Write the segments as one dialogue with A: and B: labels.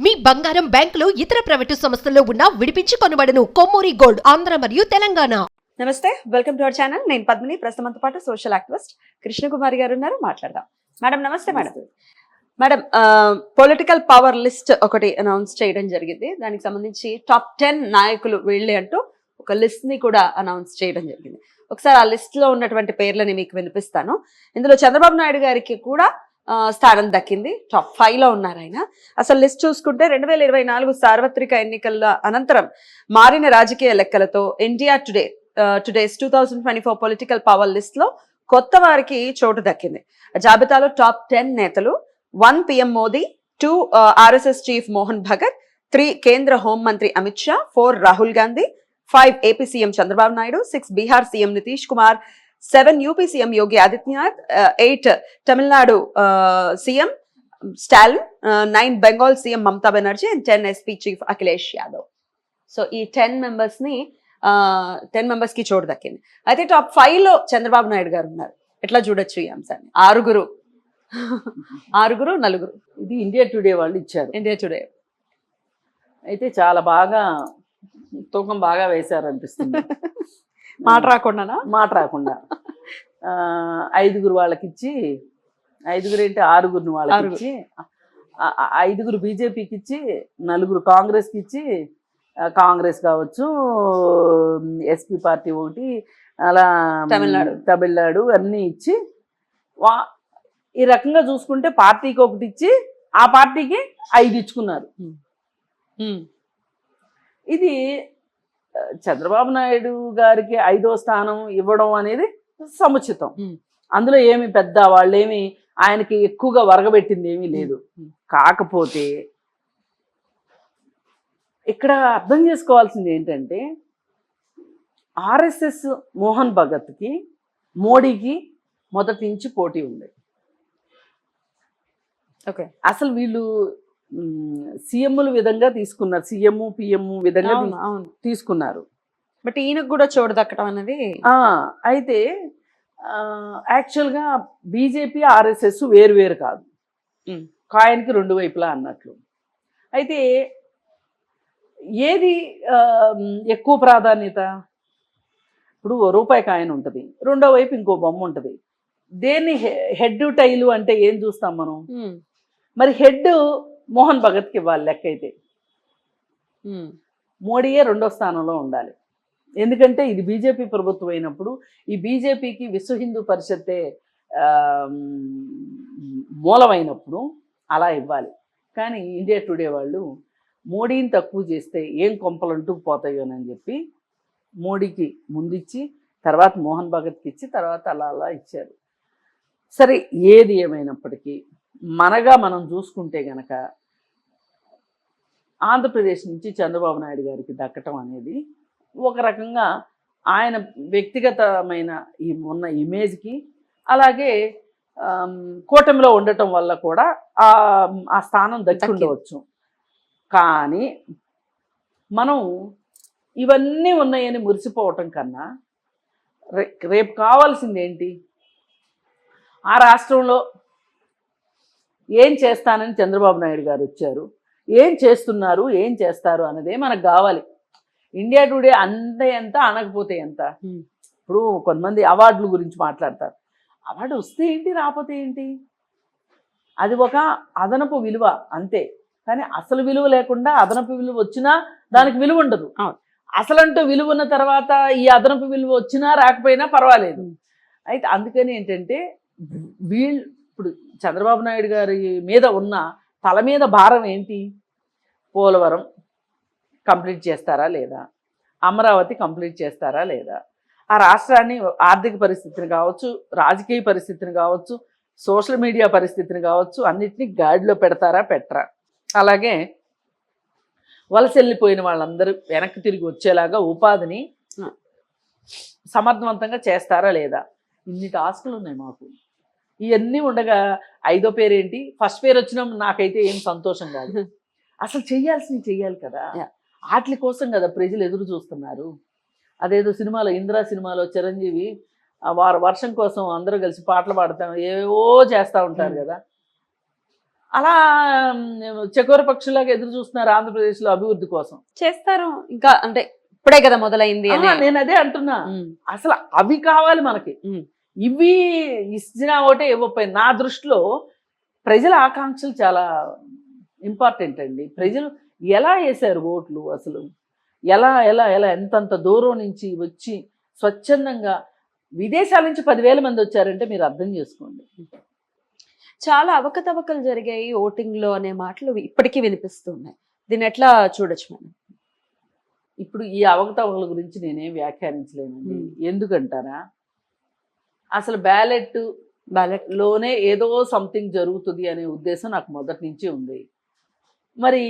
A: మీ బంగారం బ్యాంకులో ఇతర ప్రైవేటు సంస్థల్లో ఉన్న విడిపించి కొనబడను. కొమ్మూరి గోల్డ్ ఆంధ్ర మరియు తెలంగాణ.
B: నమస్తే, వెల్కమ్ టు అవర్ ఛానల్. నేను పద్మిని. ప్రస్తుతంతో పాటు సోషల్ యాక్టివిస్ట్ కృష్ణకుమారి గారు ఉన్నారు. మాట్లాడదాం. మేడం నమస్తే. మేడం పొలిటికల్ పవర్ లిస్ట్ ఒకటి అనౌన్స్ చేయడం జరిగింది. దానికి సంబంధించి టాప్ 10 నాయకులు వీళ్ళే అంటూ ఒక లిస్ట్ ని కూడా అనౌన్స్ చేయడం జరిగింది. ఒకసారి ఆ లిస్ట్ లో ఉన్నటువంటి పేర్లని మీకు వినిపిస్తాను. ఇందులో చంద్రబాబు నాయుడు గారికి కూడా స్థానం దక్కింది. టాప్ 5 లో ఉన్నారు ఆయన. అసలు లిస్ట్ చూసుకుంటే 2024 సార్వత్రిక ఎన్నికల అనంతరం మారిన రాజకీయ లెక్కలతో India today's 2024 political power list లో కొత్త వారికి చోటు దక్కింది. జాబితాలో టాప్ 10 నేతలు: 1 PM Modi, 2 RSS chief Mohan Bhagat, 3 కేంద్ర హోంమంత్రి Amit Shah, 4 Rahul Gandhi, 5 AP CM Chandrababu Naidu, 6 Bihar CM Nitish Kumar, 7 UP CM Yogi Adityanath, 8 Tamil Nadu CM Stalin, 9 Bengal CM Mamata Banerjee and 10 SP chief Akhilesh Yadav. So ఈ 10 మెంబర్స్ కి చోటు దక్కింది. అయితే టాప్ 5 లో చంద్రబాబు నాయుడు గారు ఉన్నారు. ఎట్లా చూడొచ్చు ఈ అంశాన్ని? ఆరుగురు నలుగురు.
C: ఇది ఇండియా టుడే వాళ్ళు ఇచ్చారు.
B: ఇండియా టుడే
C: అయితే చాలా బాగా తూకం బాగా వేశారు అనిపిస్తుంది.
B: మాట రాకుండా
C: 5 వాళ్ళకి ఇచ్చి, 5 ఏంటి 6 వాళ్ళకి ఇచ్చి, 5 బీజేపీకి ఇచ్చి, 4 కాంగ్రెస్కి ఇచ్చి, కాంగ్రెస్ కావచ్చు, ఎస్పీ పార్టీ ఒకటి, అలా తమిళనాడు అన్నీ ఇచ్చి, ఈ రకంగా చూసుకుంటే పార్టీకి ఒకటి ఇచ్చి ఆ పార్టీకి 5 ఇచ్చుకున్నారు. ఇది చంద్రబాబు నాయుడు గారికి 5వ స్థానం ఇవ్వడం అనేది సముచితం. అందులో ఏమి పెద్ద వాళ్ళేమి ఆయనకి ఎక్కువగా వరగబెట్టింది ఏమీ లేదు. కాకపోతే ఇక్కడ అర్థం చేసుకోవాల్సింది ఏంటంటే, RSS మోహన్ భగత్కి మోడీకి మొదటి నుంచి పోటీ ఉంది.
B: ఓకే,
C: అసలు వీళ్ళు సీఎంల విధంగా తీసుకున్నారు, సీఎం పిఎం విధంగా తీసుకున్నారు.
B: బట్ ఈయనకు కూడా చోటు దక్కడం అనేది
C: అయితే యాక్చువల్గా బీజేపీ RSS వేరు కాదు, కాయిన్కి 2 వైపులా అన్నట్లు. అయితే ఏది ఎక్కువ ప్రాధాన్యత? ఇప్పుడు రూపాయి కాయిన్ ఉంటుంది, రెండో వైపు ఇంకో బొమ్మ ఉంటుంది. దేన్ని హెడ్ టైలు అంటే ఏం చూస్తాం మనం? మరి హెడ్ మోహన్ భగత్కి ఇవ్వాలి లెక్క అయితే. మోడీయే 2వ స్థానంలో ఉండాలి. ఎందుకంటే ఇది బీజేపీ ప్రభుత్వం అయినప్పుడు ఈ బీజేపీకి విశ్వ హిందూ పరిషత్తే మూలమైనప్పుడు అలా ఇవ్వాలి. కానీ ఇండియా టుడే వాళ్ళు మోడీని తక్కువ చేస్తే ఏం కొంపలంటూ పోతాయోనని చెప్పి మోడీకి ముందిచ్చి, తర్వాత మోహన్ భగత్కి ఇచ్చి, తర్వాత అలా ఇచ్చారు. సరే, ఏది ఏమైనప్పటికీ మనం చూసుకుంటే గనక ఆంధ్రప్రదేశ్ నుంచి చంద్రబాబు నాయుడు గారికి దక్కటం అనేది ఒక రకంగా ఆయన వ్యక్తిగతమైన ఉన్న ఇమేజ్కి, అలాగే కూటమిలో ఉండటం వల్ల కూడా ఆ స్థానం దక్కి ఉండవచ్చు. కానీ మనం ఇవన్నీ ఉన్నాయని మురిసిపోవటం కన్నా రేపు కావాల్సింది ఏంటి? ఆ రాష్ట్రంలో ఏం చేస్తానని చంద్రబాబు నాయుడు గారు వచ్చారు, ఏం చేస్తున్నారు, ఏం చేస్తారు అన్నదే మనకు కావాలి. ఇండియా టుడే అంటే ఎంత, అనకపోతే ఎంత? ఇప్పుడు కొంతమంది అవార్డుల గురించి మాట్లాడతారు. అవార్డు వస్తే ఏంటి, రాకపోతే ఏంటి? అది ఒక అదనపు విలువ అంతే. కానీ అసలు విలువ లేకుండా అదనపు విలువ వచ్చినా దానికి విలువ ఉండదు. అసలంటూ విలువ ఉన్న తర్వాత ఈ అదనపు విలువ వచ్చినా రాకపోయినా పర్వాలేదు. అయితే అందుకని ఏంటంటే, ఇప్పుడు చంద్రబాబు నాయుడు గారి మీద ఉన్న తల మీద భారం ఏంటి? పోలవరం కంప్లీట్ చేస్తారా లేదా, అమరావతి కంప్లీట్ చేస్తారా లేదా, ఆ రాష్ట్రాన్ని ఆర్థిక పరిస్థితిని కావచ్చు, రాజకీయ పరిస్థితిని కావచ్చు, సోషల్ మీడియా పరిస్థితిని కావచ్చు, అన్నిటినీ గాడిలో పెడతారా పెట్టరా, అలాగే వలస వెళ్ళిపోయిన వాళ్ళందరూ వెనక్కి తిరిగి వచ్చేలాగా ఉపాధిని సమర్థవంతంగా చేస్తారా లేదా, ఇన్ని టాస్కులు ఉన్నాయి మాకు. ఇవన్నీ ఉండగా 5వ పేరు ఏంటి? ఫస్ట్ పేరు వచ్చినా నాకైతే ఏం సంతోషం కాదు. అసలు చెయ్యాల్సింది చెయ్యాలి కదా, వాటి కోసం కదా ప్రజలు ఎదురు చూస్తున్నారు. అదేదో సినిమాలో, ఇందిరా సినిమాలో చిరంజీవి వర్షం కోసం అందరూ కలిసి పాటలు పాడతాం ఏవో చేస్తూ ఉంటారు కదా. అలా చకోర పక్షులాగా ఎదురు చూస్తున్నారు ఆంధ్రప్రదేశ్లో అభివృద్ధి కోసం.
B: చేస్తారు ఇంకా, అంటే ఇప్పుడే కదా మొదలైంది అని.
C: నేను అదే అంటున్నా,
B: ఉమ్,
C: అసలు అవి కావాలి మనకి.
B: ఉమ్.
C: ఇవి ఇచ్చినా ఒకటే ఇవ్వకపోయి, నా దృష్టిలో ప్రజల ఆకాంక్షలు చాలా ఇంపార్టెంట్ అండి. ప్రజలు ఎలా వేశారు ఓట్లు, అసలు ఎలా ఎలా ఎలా ఎంతంత దూరం నుంచి వచ్చి స్వచ్ఛందంగా, విదేశాల నుంచి 10,000 మంది వచ్చారంటే మీరు అర్థం చేసుకోండి.
B: చాలా అవకతవకలు జరిగాయి ఓటింగ్ లో అనే మాటలు ఇప్పటికీ వినిపిస్తున్నాయి. దీన్ని ఎట్లా చూడొచ్చు మనం?
C: ఇప్పుడు ఈ అవకతవకల గురించి నేనేం వ్యాఖ్యానించలేనండి. ఎందుకంటారా, అసలు బ్యాలెట్ లోనే ఏదో సంథింగ్ జరుగుతుంది అనే ఉద్దేశం నాకు మొదటి నుంచి ఉంది. మరి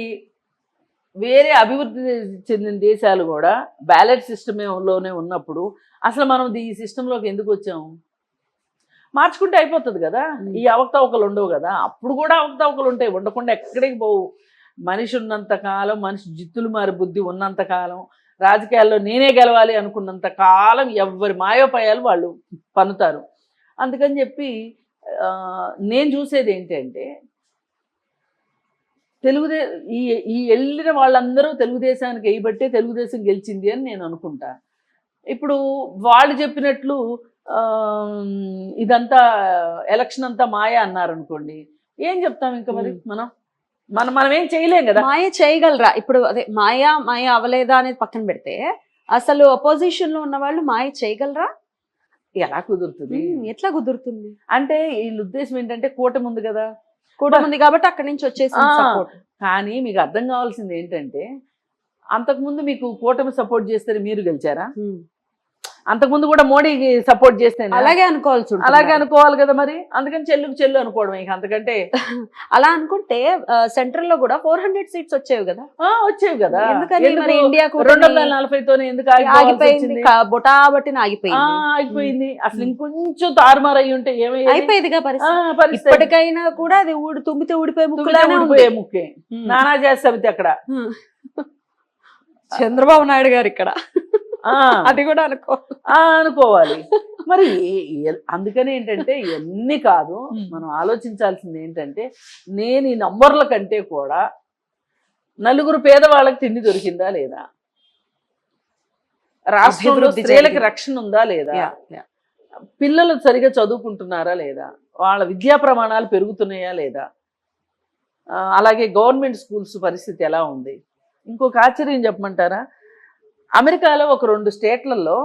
C: వేరే అభివృద్ధి చెందిన దేశాలు కూడా బ్యాలెట్ సిస్టంలోనే ఉన్నప్పుడు అసలు మనం ఈ సిస్టంలోకి ఎందుకు వచ్చాము? మార్చుకుంటే అయిపోతుంది కదా, ఈ అవకతవకలు ఉండవు కదా. అప్పుడు కూడా అవకతవకలు ఉంటాయి, ఉండకుండా ఎక్కడికి పోవు. మనిషి ఉన్నంత కాలం, మనిషి జిత్తులు మారి బుద్ధి ఉన్నంత కాలం, రాజకీయాల్లో నేనే గెలవాలి అనుకున్నంత కాలం ఎవరి మాయోపాయాలు వాళ్ళు పన్నుతారు. అందుకని చెప్పి నేను చూసేది ఏంటంటే, ఈ వెళ్ళిన వాళ్ళందరూ తెలుగుదేశానికి వేయబట్టే తెలుగుదేశం గెలిచింది అని నేను అనుకుంటా. ఇప్పుడు వాళ్ళు చెప్పినట్లు ఇదంతా ఎలక్షన్ అంతా మాయా అన్నారు అనుకోండి, ఏం చెప్తాం ఇంకా? మరి మనం ఏం చేయలేం కదా.
B: మాయ చేయగలరా? ఇప్పుడు అదే మాయ అవలేదా అనేది పక్కన పెడితే, అసలు అపోజిషన్ లో ఉన్న వాళ్ళు మాయ చేయగలరా?
C: ఎలా కుదురుతుంది?
B: ఎట్లా కుదురుతుంది
C: అంటే వీళ్ళ ఉద్దేశం ఏంటంటే, కూటమి ఉంది కదా,
B: కూటమి ఉంది కాబట్టి అక్కడి నుంచి వచ్చేసి సపోర్ట్.
C: కానీ మీకు అర్థం కావాల్సింది ఏంటంటే, అంతకుముందు మీకు కూటమి సపోర్ట్ చేస్తే మీరు గెలిచారా? అంతకుముందు కూడా మోడీకి సపోర్ట్ చేస్తే
B: అలాగే అనుకోవాల్సి ఉంటుంది.
C: అలాగే అనుకోవాలి కదా మరి. అందుకని చెల్లు అనుకోవడం ఇక అంతకంటే.
B: అలా అనుకుంటే సెంట్రల్ లో కూడా 400 సీట్స్ వచ్చేవి కదా.
C: వచ్చేవి కదా.
B: ఎందుకని మరి ఇండియా
C: 240తోనే ఎందుకు
B: ఆగిపోయింది? బొటాబట్టిన
C: ఆగిపోయింది. అసలు ఇంకొంచెం తారుమారు అయ్యి ఉంటే
B: అయిపోయేదిగా పరిస్థితి. ఇప్పటికైనా కూడా అది తుమ్మితే ఊడిపోయే
C: ముక్కే నానా చేస్తే అక్కడ
B: చంద్రబాబు నాయుడు గారు ఇక్కడ అది కూడా
C: అనుకోవాలి మరి. అందుకని ఏంటంటే, ఇవన్నీ కాదు, మనం ఆలోచించాల్సింది ఏంటంటే, నేను ఈ నంబర్ల కంటే కూడా నలుగురు పేదవాళ్ళకి తిండి దొరికిందా లేదా, రాష్ట్రంలో స్త్రీలకి రక్షణ ఉందా లేదా, పిల్లలు సరిగా చదువుకుంటున్నారా లేదా, వాళ్ళ విద్యా ప్రమాణాలు పెరుగుతున్నాయా లేదా, అలాగే గవర్నమెంట్ స్కూల్స్ పరిస్థితి ఎలా ఉంది. ఇంకొక ఆశ్చర్యం చెప్పమంటారా, అమెరికాలో ఒక 2 స్టేట్లలో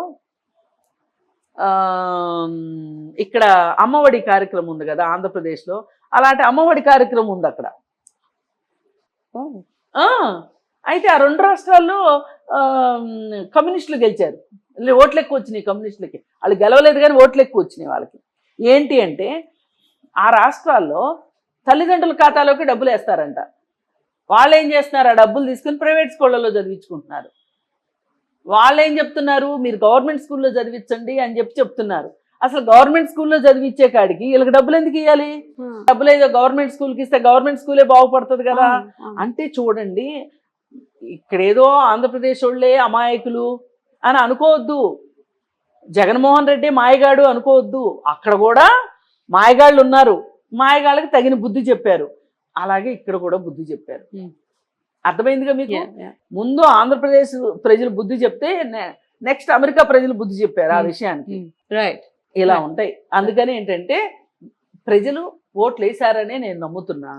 C: ఇక్కడ అమ్మఒడి కార్యక్రమం ఉంది కదా, ఆంధ్రప్రదేశ్లో అలాంటి అమ్మఒడి కార్యక్రమం ఉంది అక్కడ. అయితే ఆ 2 రాష్ట్రాల్లో కమ్యూనిస్టులు గెలిచారు. ఓట్లు ఎక్కువ వచ్చినాయి కమ్యూనిస్టులకి. వాళ్ళు గెలవలేదు కానీ ఓట్లు ఎక్కువ వచ్చినాయి వాళ్ళకి. ఏంటి అంటే, ఆ రాష్ట్రాల్లో తల్లిదండ్రుల ఖాతాలోకి డబ్బులు వేస్తారంట. వాళ్ళు ఏం చేస్తున్నారు, ఆ డబ్బులు తీసుకుని ప్రైవేట్ స్కూళ్ళలో చదివించుకుంటున్నారు. వాళ్ళు ఏం చెప్తున్నారు, మీరు గవర్నమెంట్ స్కూల్లో చదివించండి అని చెప్తున్నారు. అసలు గవర్నమెంట్ స్కూల్లో చదివించే కాడికి వీళ్ళకి డబ్బులు ఎందుకు ఇవ్వాలి? డబ్బులు ఏదో గవర్నమెంట్ స్కూల్కి ఇస్తే గవర్నమెంట్ స్కూలే బాగుపడుతుంది కదా. అంటే చూడండి, ఇక్కడేదో ఆంధ్రప్రదేశ్ వాళ్ళే అమాయకులు అని అనుకోవద్దు, జగన్మోహన్ రెడ్డి మాయగాడు అనుకోవద్దు. అక్కడ కూడా మాయగాళ్ళు ఉన్నారు, మాయగాళ్ళకి తగిన బుద్ధి చెప్పారు. అలాగే ఇక్కడ కూడా బుద్ధి చెప్పారు. అర్థమైందిగా మీకు? ముందు ఆంధ్రప్రదేశ్ ప్రజలు బుద్ధి చెప్తే నెక్స్ట్ అమెరికా ప్రజలు బుద్ధి చెప్పారు ఆ విషయానికి.
B: రైట్,
C: ఇలా ఉంటాయి. అందుకని ఏంటంటే, ప్రజలు ఓట్లు వేశారనే నేను నమ్ముతున్నా.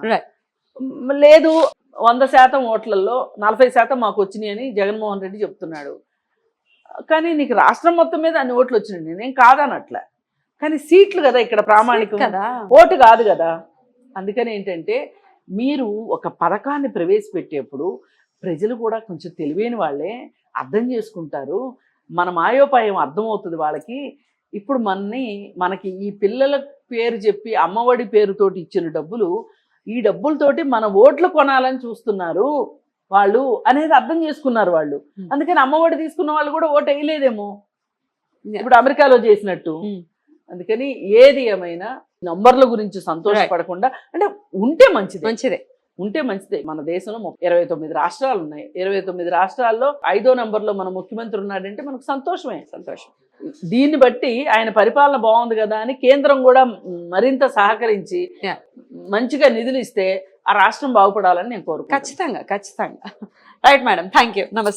C: లేదు 100% ఓట్లలో 40% మాకు వచ్చినాయి అని జగన్మోహన్ రెడ్డి చెప్తున్నాడు. కానీ నీకు రాష్ట్రం మొత్తం మీద అన్ని ఓట్లు వచ్చినాయి, నేనేం కాదనట్లే. కానీ సీట్లు కదా ఇక్కడ ప్రామాణికం కదా, ఓటు కాదు కదా. అందుకని ఏంటంటే, మీరు ఒక పథకాన్ని ప్రవేశపెట్టేప్పుడు ప్రజలు కూడా కొంచెం తెలివైన వాళ్ళే అర్థం చేసుకుంటారు. మన మాయోపాయం అర్థమవుతుంది వాళ్ళకి. ఇప్పుడు మనకి ఈ పిల్లల పేరు చెప్పి అమ్మఒడి పేరుతోటి ఇచ్చిన డబ్బులు, ఈ డబ్బులతోటి మన ఓట్లు కొనాలని చూస్తున్నారు వాళ్ళు అనేది అర్థం చేసుకున్నారు వాళ్ళు. అందుకని అమ్మఒడి తీసుకున్న వాళ్ళు కూడా ఓటు వేయలేదేమో ఇప్పుడు అమెరికాలో చేసినట్టు. అందుకని ఏది ఏమైనా నంబర్ల గురించి సంతోషపడకుండా, అంటే ఉంటే మంచిదే. ఉంటే మంచిదే. మన దేశంలో 29 రాష్ట్రాలు ఉన్నాయి. 29 రాష్ట్రాల్లో 5వ నంబర్లో మన ముఖ్యమంత్రి ఉన్నాడంటే మనకు సంతోషమే.
B: సంతోషం.
C: దీన్ని బట్టి ఆయన పరిపాలన బాగుంది కదా అని కేంద్రం కూడా మరింత సహకరించి
B: Yeah.
C: మంచిగా నిధులు ఇస్తే ఆ రాష్ట్రం బాగుపడాలని నేను కోరుకుంటున్నాను.
B: ఖచ్చితంగా రైట్ మేడం, థ్యాంక్ యూ, నమస్తే.